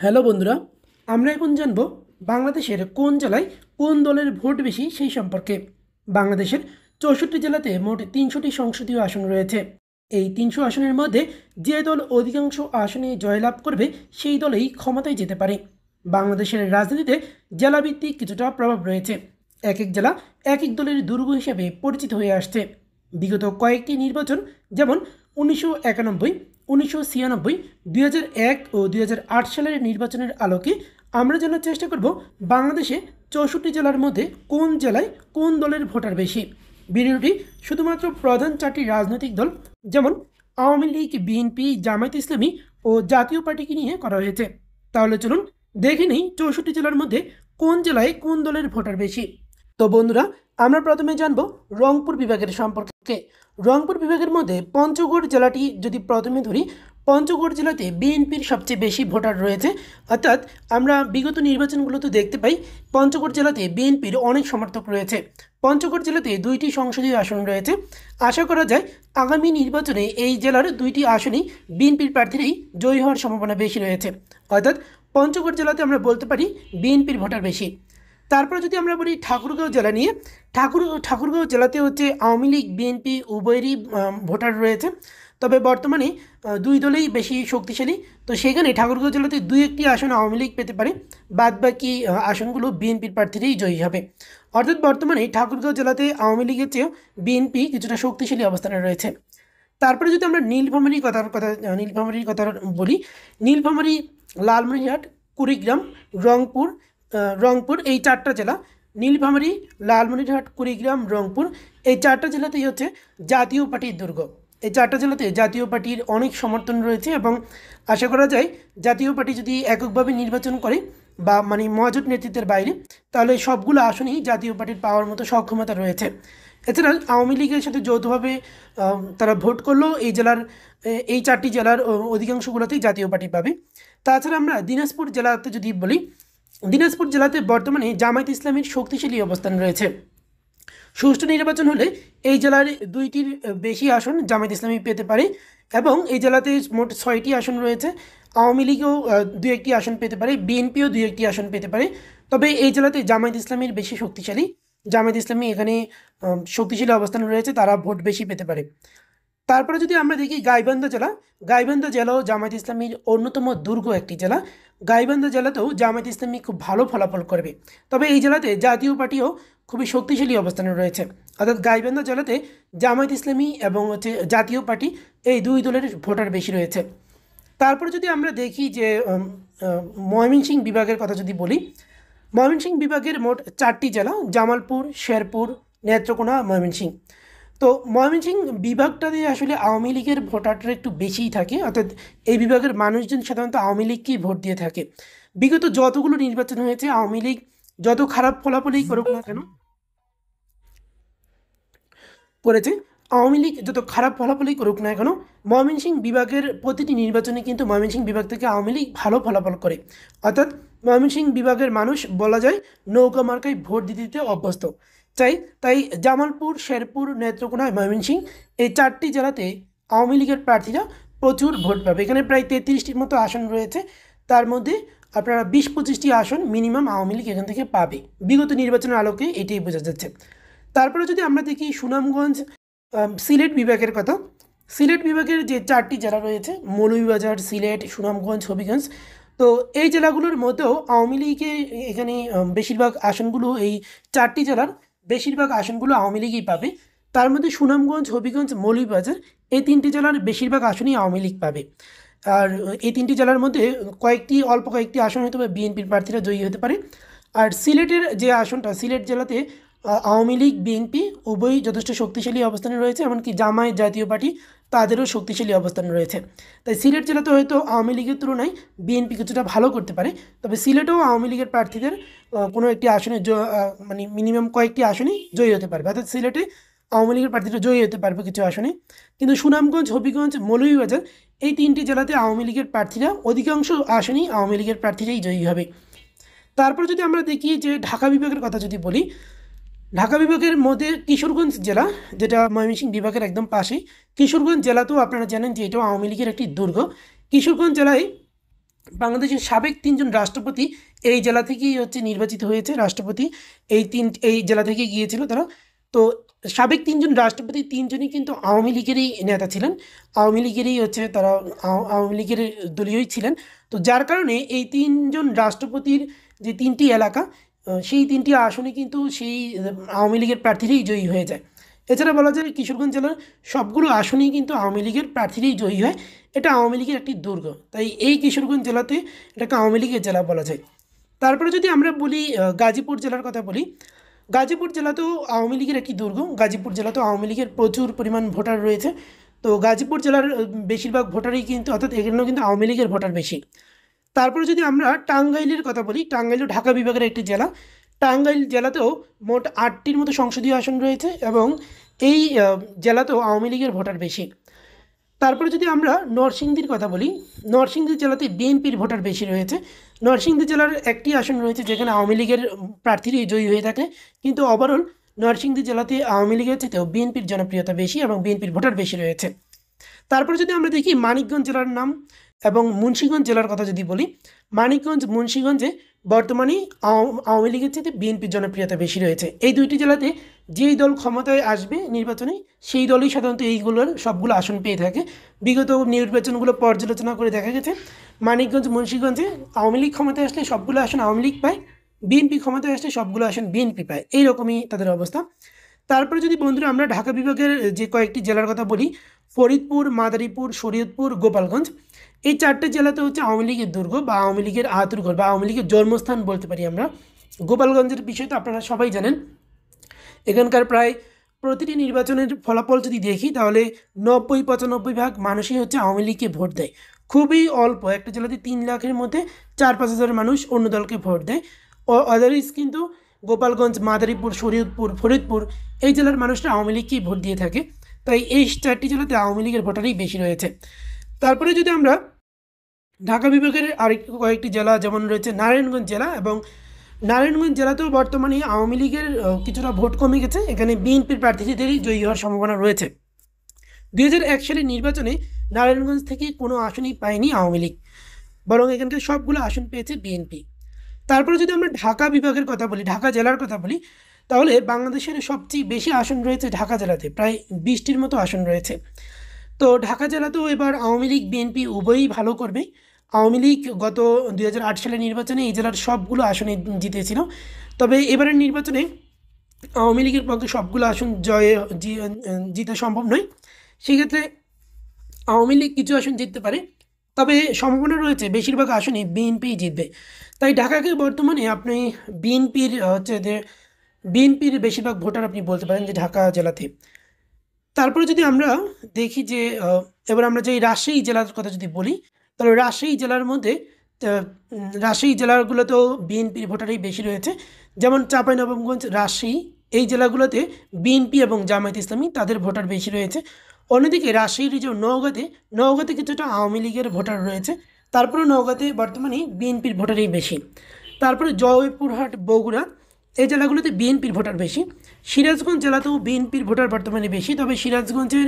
Hello বন্ধুরা, আমরা এখন জানব বাংলাদেশের কোন জেলায় কোন দলের ভোট বেশি সেই সম্পর্কে। বাংলাদেশের 64 জেলাতে মোট 300টি সংসদীয় আসন রয়েছে। এই 300 আসনের মধ্যে যে দল অধিকাংশ আসনে জয়লাভ করবে সেই দলেই ক্ষমতায় যেতে পারে। বাংলাদেশের রাজনীতিতে জেলাভিত্তিক কিছুটা প্রভাব রয়েছে। এক এক জেলা এক এক দলের দুর্গ হিসেবে পরিচিত হয়ে আসছে। বিগত কয়েকটি নির্বাচন, যেমন 1991, 1996, 2001 ও 2008 সালের নির্বাচনের আলোকে আমরা জানার চেষ্টা করব বাংলাদেশে 64 জেলার মধ্যে কোন জেলায় কোন দলের ভোটার বেশি। ভিডিওটি শুধুমাত্র প্রধান 4টি রাজনৈতিক দল যেমন আওয়ামী লীগ, বিএনপি, জামায়াত ইসলামী ও জাতীয় পার্টিকে নিয়ে করা হয়েছে। তাহলে চলুন দেখে নিই 64 জেলার মধ্যে কোন জেলায় কোন দলের ভোটার বেশি। তো বন্ধুরা, আমরা প্রথমে জানব রংপুর বিভাগের সম্পর্কে। রংপুর বিভাগের মধ্যে পঞ্চগড় জেলাটি যদি প্রথমে ধরি, পঞ্চগড় জেলাতে বিএনপির সবচেয়ে বেশি ভোটার রয়েছে। অর্থাৎ আমরা বিগত নির্বাচনগুলোতে দেখতে পাই পঞ্চগড় জেলাতে বিএনপির অনেক সমর্থক রয়েছে। পঞ্চগড় জেলাতে 2টি সংসদীয় আসন রয়েছে। আশা করা যায় আগামী নির্বাচনে এই জেলার 2টি আসনেই বিএনপির প্রার্থীরাই জয়ী হওয়ার সম্ভাবনা বেশি রয়েছে। অর্থাৎ পঞ্চগড় জেলাতে আমরা বলতে পারি বিএনপির ভোটার বেশি। তারপরে যদি আমরা বলি ঠাকুরগাঁও জেলা নিয়ে, ঠাকুরগাঁও জেলাতে হচ্ছে আওয়ামী লীগ, বিএনপি উভয়েরই ভোটার রয়েছে। তবে বর্তমানে দুই দলেই বেশি শক্তিশালী। তো সেখানে ঠাকুরগাঁও জেলাতে 2-1টি আসন আওয়ামী লীগ পেতে পারে, বাদবাকি আসনগুলো বিএনপির প্রার্থীরাই জয়ী হবে। অর্থাৎ বর্তমানে ঠাকুরগাঁও জেলাতে আওয়ামী লীগের চেয়েও বিএনপি কিছুটা শক্তিশালী অবস্থানে রয়েছে। তারপরে যদি আমরা নীলফামারীর কথা বলি, নীলফামারী, লালমনিরহাট, কুড়িগ্রাম, রংপুর এই 4টা জেলা, নীলফামারী, লালমনিরহাট, কুড়িগ্রাম, রংপুর এই 4টা জেলাতেই হচ্ছে জাতীয় পার্টির দুর্গ। এই 4টা জেলাতে জাতীয় পার্টির অনেক সমর্থন রয়েছে এবং আশা করা যায় জাতীয় পার্টি যদি এককভাবে নির্বাচন করে বা মহাজোট নেতৃত্বের বাইরে, তাহলে সবগুলো আসনেই জাতীয় পার্টির পাওয়ার মতো সক্ষমতা রয়েছে। এছাড়া আওয়ামী লীগের সাথে যৌথভাবে তারা ভোট করলেও এই 4টি জেলার অধিকাংশগুলোতেই জাতীয় পার্টি পাবে। তাছাড়া আমরা দিনাজপুর জেলাতে যদি বলি, দিনাজপুর জেলাতে বর্তমানে জামায়াত ইসলামীর শক্তিশালী অবস্থান রয়েছে। সুষ্ঠু নির্বাচন হলে এই জেলার 2টির বেশি আসন জামায়াত ইসলামী পেতে পারে এবং এই জেলাতে মোট 6টি আসন রয়েছে। আওয়ামী লীগও 2-1টি আসন পেতে পারে, বিএনপিও 2-1টি আসন পেতে পারে। তবে এই জেলাতে জামায়াত ইসলামীর বেশি শক্তিশালী। জামায়াত ইসলামী এখানে শক্তিশালী অবস্থানে রয়েছে, তারা ভোট বেশি পেতে পারে। তারপরে যদি আমরা দেখি গাইবান্ধা জেলাও জামায়াত ইসলামীর অন্যতম দুর্গ একটি জেলা। গাইবান্ধা জেলাতেও জামায়াত ইসলামী খুব ভালো ফলাফল করবে। তবে এই জেলাতে জাতীয় পার্টিও খুবই শক্তিশালী অবস্থানে রয়েছে। অর্থাৎ গাইবান্ধা জেলাতে জামায়াত ইসলামী এবং জাতীয় পার্টি এই দুই দলের ভোটার বেশি রয়েছে। তারপরে যদি আমরা দেখি যে ময়মনসিংহ বিভাগের কথা যদি বলি, ময়মনসিংহ বিভাগের মোট 4টি জেলা, জামালপুর, শেরপুর, নেত্রকোনা, ময়মনসিংহ। তো ময়মনসিংহ বিভাগটাতে আসলে আওয়ামী লীগের ভোটারটা একটু বেশিই থাকে। অর্থাৎ এই বিভাগের মানুষজন সাধারণত আওয়ামী লীগকেই ভোট দিয়ে থাকে। বিগত যতগুলো নির্বাচন হয়েছে আওয়ামী লীগ যত খারাপ ফলাফলই করুক না কেন করেছে, আওয়ামী লীগ যত খারাপ ফলাফলই করুক না কেন, ময়মনসিংহ বিভাগের প্রতিটি নির্বাচনে কিন্তু ময়মনসিংহ বিভাগ থেকে আওয়ামী লীগ ভালো ফলাফল করে। অর্থাৎ ময়মনসিংহ বিভাগের মানুষ বলা যায় নৌকা মার্কায় ভোট দিতে অভ্যস্ত। তাই জামালপুর, শেরপুর, নেত্রকোনা, ময়মনসিংহ এই 4টি জেলাতে আওয়ামী লীগের প্রার্থীরা প্রচুর ভোট পাবে। এখানে প্রায় 33টির মতো আসন রয়েছে। তার মধ্যে আপনারা 20-25টি আসন মিনিমাম আওয়ামী লীগ এখান থেকে পাবে। বিগত নির্বাচনের আলোকে এটাই বোঝা যাচ্ছে। তারপরে যদি আমরা দেখি সুনামগঞ্জ, সিলেট বিভাগের কথা, সিলেট বিভাগের যে 4টি জেলা রয়েছে মৌলভীবাজার, সিলেট, সুনামগঞ্জ, হবিগঞ্জ, তো এই জেলাগুলোর মধ্যেও আওয়ামী লীগের এখানে বেশিরভাগ আসনগুলো, এই 4টি জেলার বেশিরভাগ আসনগুলো আওয়ামী লীগই পাবে। তার মধ্যে সুনামগঞ্জ, হবিগঞ্জ, মৌলভীবাজার এই 3টি জেলার বেশিরভাগ আসনই আওয়ামী লীগ পাবে। আর এই 3টি জেলার মধ্যে অল্প কয়েকটি আসন হয়তো বা বিএনপির প্রার্থীরা জয়ী হতে পারে। আর সিলেটের যে আসনটা, সিলেট জেলাতে আওয়ামী লীগ, বিএনপি উভয়ই যথেষ্ট শক্তিশালী অবস্থানে রয়েছে, এমনকি জামায়াত, জাতীয় পার্টি তাদেরও শক্তিশালী অবস্থানে রয়েছে। তাই সিলেট জেলাতে হয়তো আওয়ামী লীগের তুলনায় বিএনপি কিছুটা ভালো করতে পারে। তবে সিলেটেও আওয়ামী লীগের প্রার্থীদের কোনো একটি আসনে মিনিমাম কয়েকটি আসনেই জয়ী হতে পারবে। অর্থাৎ সিলেটে আওয়ামী লীগের প্রার্থীরা জয়ী হতে পারবে কিছু আসনে। কিন্তু সুনামগঞ্জ, হবিগঞ্জ, মৌলভীবাজার এই 3টি জেলাতে আওয়ামী লীগের প্রার্থীরা অধিকাংশ আসনেই আওয়ামী লীগের প্রার্থীরাই জয়ী হবে। তারপর যদি আমরা দেখি যে ঢাকা বিভাগের কথা যদি বলি, ঢাকা বিভাগের মধ্যে কিশোরগঞ্জ জেলা, যেটা ময়মনসিংহ বিভাগের একদম পাশে, কিশোরগঞ্জ জেলাতেও আপনারা জানেন যে এটাও আওয়ামী লীগের একটি দুর্গ। কিশোরগঞ্জ জেলায় বাংলাদেশের সাবেক 3জন রাষ্ট্রপতি এই জেলা থেকেই হচ্ছে নির্বাচিত হয়েছে। রাষ্ট্রপতি এই জেলা থেকে গিয়েছিল তারা। তো সাবেক 3জন রাষ্ট্রপতি 3জনই কিন্তু আওয়ামী লীগেরই নেতা ছিলেন, আওয়ামী লীগেরই হচ্ছে তারা আওয়ামী লীগের দলীয়ই ছিলেন। তো যার কারণে এই 3জন রাষ্ট্রপতির যে 3টি এলাকা, সেই 3টি আসনে কিন্তু সেই আওয়ামী লীগের প্রার্থীরাই জয়ী হয়ে যায়। এছাড়া বলা যায় কিশোরগঞ্জ জেলার সবগুলো আসনেই কিন্তু আওয়ামী লীগের প্রার্থীরাই জয়ী হয়। এটা আওয়ামী লীগের একটি দুর্গ, তাই এই কিশোরগঞ্জ জেলাতে এটাকে আওয়ামী লীগের জেলা বলা যায়। তারপরে যদি আমরা বলি গাজীপুর জেলার কথা বলি, গাজীপুর জেলাতেও আওয়ামী লীগের একটি দুর্গ। গাজীপুর জেলাতেও আওয়ামী লীগের প্রচুর পরিমাণ ভোটার রয়েছে। তো গাজীপুর জেলার বেশিরভাগ ভোটারই কিন্তু, অর্থাৎ এখানেও কিন্তু আওয়ামী লীগের ভোটার বেশি। তারপরে যদি আমরা টাঙ্গাইলের কথা বলি, টাঙ্গাইলও ঢাকা বিভাগের একটি জেলা। টাঙ্গাইল জেলাতেও মোট 8টির মতো সংসদীয় আসন রয়েছে এবং এই জেলাতেও আওয়ামী লীগের ভোটার বেশি। তারপরে যদি আমরা নরসিংদীর কথা বলি, নরসিংদী জেলাতে বিএনপির ভোটার বেশি রয়েছে। নরসিংদী জেলার একটি আসন রয়েছে যেখানে আওয়ামী লীগের প্রার্থীরাই জয়ী হয়ে থাকে, কিন্তু ওভারঅল নরসিংদী জেলাতে আওয়ামী লীগের চেয়েও বিএনপির জনপ্রিয়তা বেশি এবং বিএনপির ভোটার বেশি রয়েছে। তারপরে যদি আমরা দেখি মানিকগঞ্জ জেলার নাম এবং মুন্সিগঞ্জ জেলার কথা যদি বলি, মানিকগঞ্জ মুন্সিগঞ্জে বর্তমানে আওয়ামী লীগের চেয়ে বিএনপির জনপ্রিয়তা বেশি রয়েছে। এই দুইটি জেলাতে যেই দল ক্ষমতায় আসবে নির্বাচনে, সেই দলই সাধারণত এইগুলোর সবগুলো আসন পেয়ে থাকে। বিগত নির্বাচনগুলো পর্যালোচনা করে দেখা গেছে মানিকগঞ্জ মুন্সিগঞ্জে আওয়ামী লীগ ক্ষমতায় আসলে সবগুলো আসন আওয়ামী লীগ পায়, বিএনপি ক্ষমতায় আসলে সবগুলো আসন বিএনপি পায়, এইরকমই তাদের অবস্থা। তারপরে যদি বন্ধুরা আমরা ঢাকা বিভাগের যে কয়েকটি জেলার কথা বলি, ফরিদপুর, মাদারীপুর, শরীয়তপুর, গোপালগঞ্জ, এই 4টে জেলাতে হচ্ছে আওয়ামী লীগের দুর্গ বা আওয়ামী লীগের আঁতুড়ঘর বা আওয়ামী লীগের জন্মস্থান বলতে পারি আমরা। গোপালগঞ্জের বিষয় তো আপনারা সবাই জানেন। এখানকার প্রায় প্রতিটি নির্বাচনের ফলাফল যদি দেখি তাহলে 90-95% মানুষই হচ্ছে আওয়ামী লীগকে ভোট দেয়। খুবই অল্প একটা জেলাতে 3 লাখের মধ্যে 4-5 হাজার মানুষ অন্য দলকে ভোট দেয়। আদারওয়াইজ কিন্তু গোপালগঞ্জ, মাদারীপুর, শরীয়তপুর, ফরিদপুর এই জেলার মানুষরা আওয়ামী লীগকেই ভোট দিয়ে থাকে। তাই এই 4টি জেলাতে আওয়ামী লীগের ভোটারই বেশি রয়েছে। তারপরে যদি আমরা ঢাকা বিভাগের আরেকটি কয়েকটি জেলা যেমন রয়েছে নারায়ণগঞ্জ জেলা, এবং নারায়ণগঞ্জ জেলাতেও বর্তমানে আওয়ামী লীগের কিছুটা ভোট কমে গেছে। এখানে বিএনপির প্রার্থীদেরই জয়ী হওয়ার সম্ভাবনা রয়েছে। 2001 সালের নির্বাচনে নারায়ণগঞ্জ থেকে কোনো আসনই পায়নি আওয়ামী লীগ, বরং এখানকার সবগুলো আসন পেয়েছে বিএনপি। তারপরে যদি আমরা ঢাকা বিভাগের কথা বলি, ঢাকা জেলার কথা বলি, তাহলে বাংলাদেশের সবচেয়ে বেশি আসন রয়েছে ঢাকা জেলাতে, প্রায় 20টির মতো আসন রয়েছে। তো ঢাকা জেলাতেও এবার আওয়ামী লীগ বিএনপি উভয়ই ভালো করবে। আওয়ামী লীগ গত 2008 সালের নির্বাচনে এই জেলার সবগুলো আসনে জিতেছিল, তবে এবারের নির্বাচনে আওয়ামী লীগের পক্ষে সবগুলো আসন জিতা সম্ভব নয়। সেক্ষেত্রে আওয়ামী লীগ কিছু আসন জিততে পারে, তবে সম্ভাবনা রয়েছে বেশিরভাগ আসনই বিএনপি জিতবে। তাই ঢাকাকে বর্তমানে আপনি বিএনপির হচ্ছে যে বিএনপির বেশিরভাগ ভোটার আপনি বলতে পারেন যে ঢাকা জেলাতে। তারপরে যদি আমরা দেখি যে এবার আমরা যে রাজশাহী জেলার কথা যদি বলি, তাহলে রাজশাহী জেলার মধ্যে রাজশাহী জেলাগুলোতেও বিএনপির ভোটারই বেশি রয়েছে। যেমন চাঁপাইনবাবগঞ্জ, রাজশাহী এই জেলাগুলোতে বিএনপি এবং জামায়াত ইসলামী তাদের ভোটার বেশি রয়েছে। অন্যদিকে রাজশাহীর যে নওগাঁতে কিছুটা আওয়ামী লীগের ভোটার রয়েছে, তারপরে নওগাঁতে বর্তমানে বিএনপির ভোটারই বেশি। তারপরে জয়পুরহাট, বগুড়া এই জেলাগুলোতে বিএনপির ভোটার বেশি। সিরাজগঞ্জ জেলাতেও বিএনপির ভোটার বর্তমানে বেশি, তবে সিরাজগঞ্জের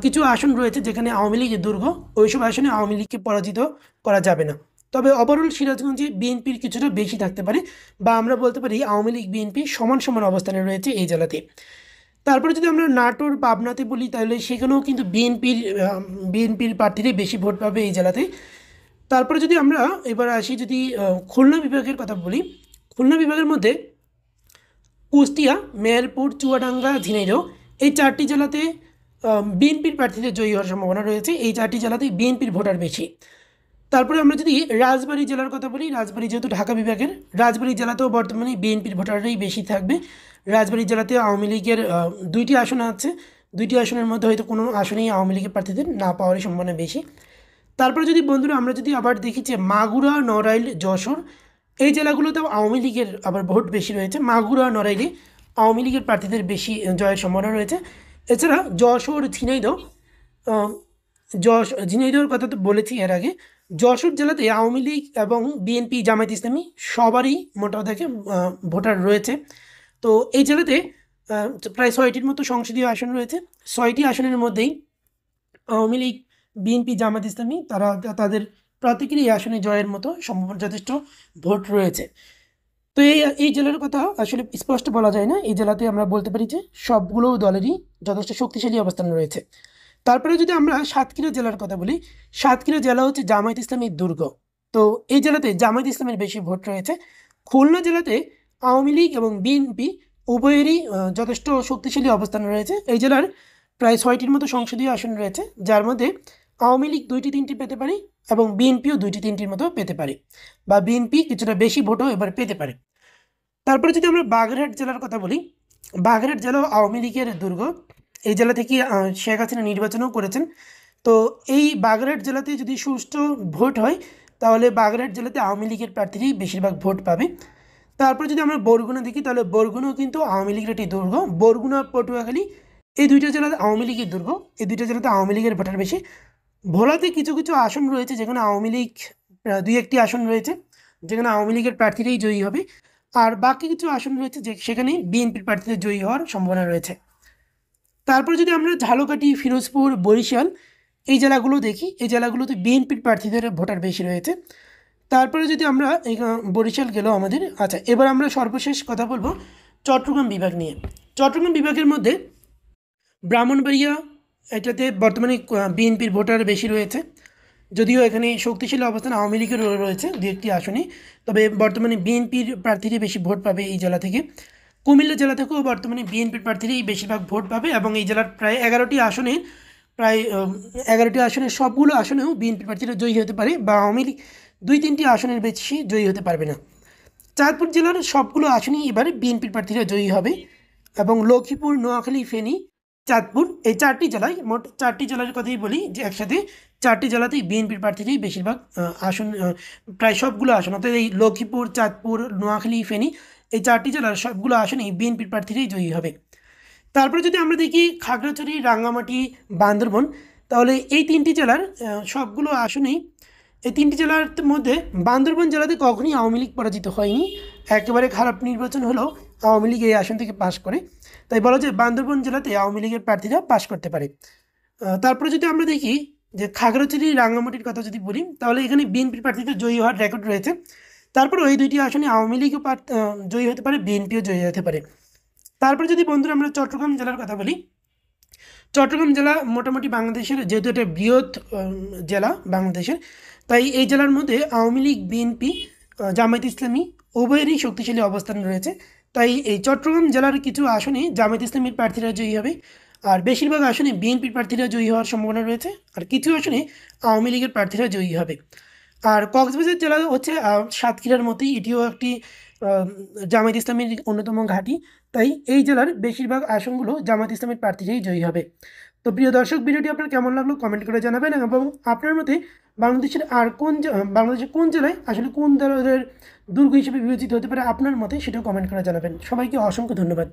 কিছু আসন রয়েছে যেখানে আওয়ামী লীগের দুর্গ, ওইসব আসনে আওয়ামী লীগকে পরাজিত করা যাবে না। তবে ওভারঅল সিরাজগঞ্জে বিএনপির কিছুটা বেশি থাকতে পারে, বা আমরা বলতে পারি আওয়ামী লীগ বিএনপি সমান সমান অবস্থানে রয়েছে এই জেলাতে। তারপরে যদি আমরা নাটোর, পাবনাতে বলি, তাহলে সেখানেও কিন্তু বিএনপির প্রার্থীরাই বেশি ভোট পাবে এই জেলাতে। তারপরে যদি আমরা এবার আসি, যদি খুলনা বিভাগের কথা বলি, খুলনা বিভাগের মধ্যে কুষ্টিয়া, মেহেরপুর, চুয়াডাঙ্গা, ঝিনাইদহ এই 4টি জেলাতে বিএনপির প্রার্থীদের জয়ী হওয়ার সম্ভাবনা রয়েছে। এই 4টি জেলাতেই বিএনপির ভোটার বেশি। তারপরে আমরা যদি রাজবাড়ী জেলার কথা বলি, রাজবাড়ী যেহেতু ঢাকা বিভাগের, রাজবাড়ী জেলাতেও বর্তমানে বিএনপির ভোটাররাই বেশি থাকবে। রাজবাড়ী জেলাতে আওয়ামী লীগের 2টি আসন আছে, 2টি আসনের মধ্যে হয়তো কোনো আসনেই আওয়ামী লীগের প্রার্থীদের না পাওয়ারই সম্ভাবনা বেশি। তারপরে যদি বন্ধুরা আমরা যদি আবার দেখি যে মাগুরা, নড়াইল, যশোর এই জেলাগুলোতেও আওয়ামী লীগের আবার ভোট বেশি রয়েছে। মাগুরা, নড়াইলে আওয়ামী লীগের প্রার্থীদের বেশি জয়ের সম্ভাবনা রয়েছে। এছাড়া যশোর, ঝিনাইদহর কথা তো বলেছি এর আগে। যশোর জেলাতে আওয়ামী লীগ এবং বিএনপি, জামায়াত ইসলামী সবারই মোটামুটি ভোটার রয়েছে। তো এই জেলাতে প্রায় 6টির মতো সংসদীয় আসন রয়েছে। 6টি আসনের মধ্যেই আওয়ামী লীগ, বিএনপি, জামায়াত ইসলামী তারা তাদের প্রত্যেকেরই এই আসনে জয়ের মতো সম্ভাবনা যথেষ্ট ভোট রয়েছে। তো এই জেলার কথা আসলে স্পষ্ট বলা যায় না। এই জেলাতে আমরা বলতে পারি যে সবগুলো দলেরই যথেষ্ট শক্তিশালী অবস্থান রয়েছে। তারপরে যদি আমরা সাতক্ষীরা জেলার কথা বলি, সাতক্ষীরা জেলা হচ্ছে জামায়াত ইসলামীর দুর্গ। তো এই জেলাতে জামায়াত ইসলামের বেশি ভোট রয়েছে। খুলনা জেলাতে আওয়ামী লীগ এবং বিএনপি উভয়েরই যথেষ্ট শক্তিশালী অবস্থান রয়েছে। এই জেলার প্রায় 6টির মতো সংসদীয় আসন রয়েছে, যার মধ্যে আওয়ামী লীগ 2টি 3টি পেতে পারে এবং বিএনপিও 2টি 3টির মতো পেতে পারে, বা বিএনপি কিছুটা বেশি ভোটও এবার পেতে পারে। তারপরে যদি আমরা বাগেরহাট জেলার কথা বলি, বাগেরহাট জেলাও আওয়ামী লীগের দুর্গ। এই জেলা থেকে শেখ হাসিনা নির্বাচনও করেছেন। তো এই বাগেরহাট জেলাতে যদি সুষ্ঠু ভোট হয়, তাহলে বাগেরহাট জেলাতে আওয়ামী লীগের প্রার্থীরাই বেশিরভাগ ভোট পাবে। তারপর যদি আমরা বরগুনা দেখি, তাহলে বরগুনাও কিন্তু আওয়ামী লীগের একটি দুর্গ। বরগুনা, পটুয়াখালী এই দুইটা জেলাতে আওয়ামী লীগের দুর্গ। এই দুইটা জেলাতে আওয়ামী লীগের ভোটার বেশি। ভোলাতে কিছু কিছু আসন রয়েছে যেখানে আওয়ামী লীগ, 2-1টি আসন রয়েছে যেখানে আওয়ামী লীগের প্রার্থীরাই জয়ী হবে। আর বাকি কিছু আসন রয়েছে যে সেখানে বিএনপির প্রার্থীদের জয়ী হওয়ার সম্ভাবনা রয়েছে। তারপর যদি আমরা ঝালকাঠি, ফিরোজপুর, বরিশাল এই জেলাগুলো দেখি, এই জেলাগুলোতে বিএনপির প্রার্থীদের ভোটার বেশি রয়েছে। তারপরে যদি আমরা বরিশাল গেল আমাদের। আচ্ছা, এবার আমরা সর্বশেষ কথা বলবো চট্টগ্রাম বিভাগ নিয়ে। চট্টগ্রাম বিভাগের মধ্যে ব্রাহ্মণবাড়িয়া, এটাতে বর্তমানে বিএনপির ভোটার বেশি রয়েছে, যদিও এখানে শক্তিশালী অবস্থান আওয়ামী লীগের রয়েছে 2-1টি আসনে, তবে বর্তমানে বিএনপির প্রার্থীরাই বেশি ভোট পাবে এই জেলা থেকে। কুমিল্লা জেলা থেকেও বর্তমানে বিএনপির প্রার্থীরাই বেশিরভাগ ভোট পাবে এবং এই জেলার প্রায় 11টি আসনে, প্রায় 11টি আসনের সবগুলো আসনেও বিএনপি প্রার্থীরা জয়ী হতে পারে, বা আওয়ামী লীগ 2-3টি আসনের বেশি জয়ী হতে পারবে না। চাঁদপুর জেলার সবগুলো আসনেই এবারে বিএনপির প্রার্থীরা জয়ী হবে এবং লক্ষ্মীপুর, নোয়াখালী, ফেনী, চাঁদপুর এই 4টি জেলায়, মোট 4টি জেলার কথাই বলি যে একসাথে 4টি জেলাতেই বিএনপির প্রার্থীরাই বেশিরভাগ আসন, প্রায় সবগুলো আসন, অর্থাৎ এই লক্ষ্মীপুর, চাঁদপুর, নোয়াখালী, ফেনী এই 4টি জেলার সবগুলো আসনেই বিএনপির প্রার্থীরাই জয়ী হবে। তারপরে যদি আমরা দেখি খাগড়াছড়ি, রাঙ্গামাটি, বান্দরবন, তাহলে এই 3টি জেলার সবগুলো আসনেই, এই 3টি জেলার মধ্যে বান্দরবন জেলাতে কখনই আওয়ামী লীগ পরাজিত হয়নি। একেবারে খারাপ নির্বাচন হলেও আওয়ামী লীগ এই আসন থেকে পাশ করে, তাই বলা যায় বান্দরবন জেলাতে আওয়ামী লীগের প্রার্থীরা পাশ করতে পারে। তারপরে যদি আমরা দেখি যে খাগড়াছড়ি, রাঙ্গামাটির কথা যদি বলি, তাহলে এখানে বিএনপির প্রার্থীদের জয়ী হওয়ার রেকর্ড রয়েছে। তারপরে ওই 2টি আসনে আওয়ামী লীগও জয়ী হতে পারে, বিএনপিও জয়ী হতে পারে। তারপরে যদি বন্ধুরা আমরা চট্টগ্রাম জেলার কথা বলি, চট্টগ্রাম জেলা মোটামুটি বাংলাদেশের, যেহেতু এটা বৃহৎ জেলা বাংলাদেশের, তাই এই জেলার মধ্যে আওয়ামী লীগ, বিএনপি, জামায়াত ইসলামী উভয়েরই শক্তিশালী অবস্থান রয়েছে। তাই এই চট্টগ্রাম জেলার কিছু আসনে জামায়াত ইসলামীর প্রার্থীরা জয়ী হবে, আর বেশিরভাগ আসনে বিএনপির প্রার্থীরা জয়ী হওয়ার সম্ভাবনা রয়েছে, আর কিছু আসনে আওয়ামী লীগের প্রার্থীরা জয়ী হবে। আর কক্সবাজার জেলা হচ্ছে সাতক্ষীরার মতোই, এটিও একটি জামায়াত ইসলামীর অন্যতম ঘাঁটি। তাই এই জেলার বেশিরভাগ আসনগুলো জামায়াত ইসলামের প্রার্থীরাই জয়ী হবে। তো প্রিয় দর্শক, ভিডিওটি আপনার কেমন লাগলো কমেন্ট করে জানাবেন, এবং আপনার মতে বাংলাদেশের বাংলাদেশের কোন জেলায় আসলে কোন দলের দুর্গ হিসেবে বিবেচিত হতে পারে আপনার মতে, সেটাও কমেন্ট করে জানাবেন। সবাইকে অসংখ্য ধন্যবাদ।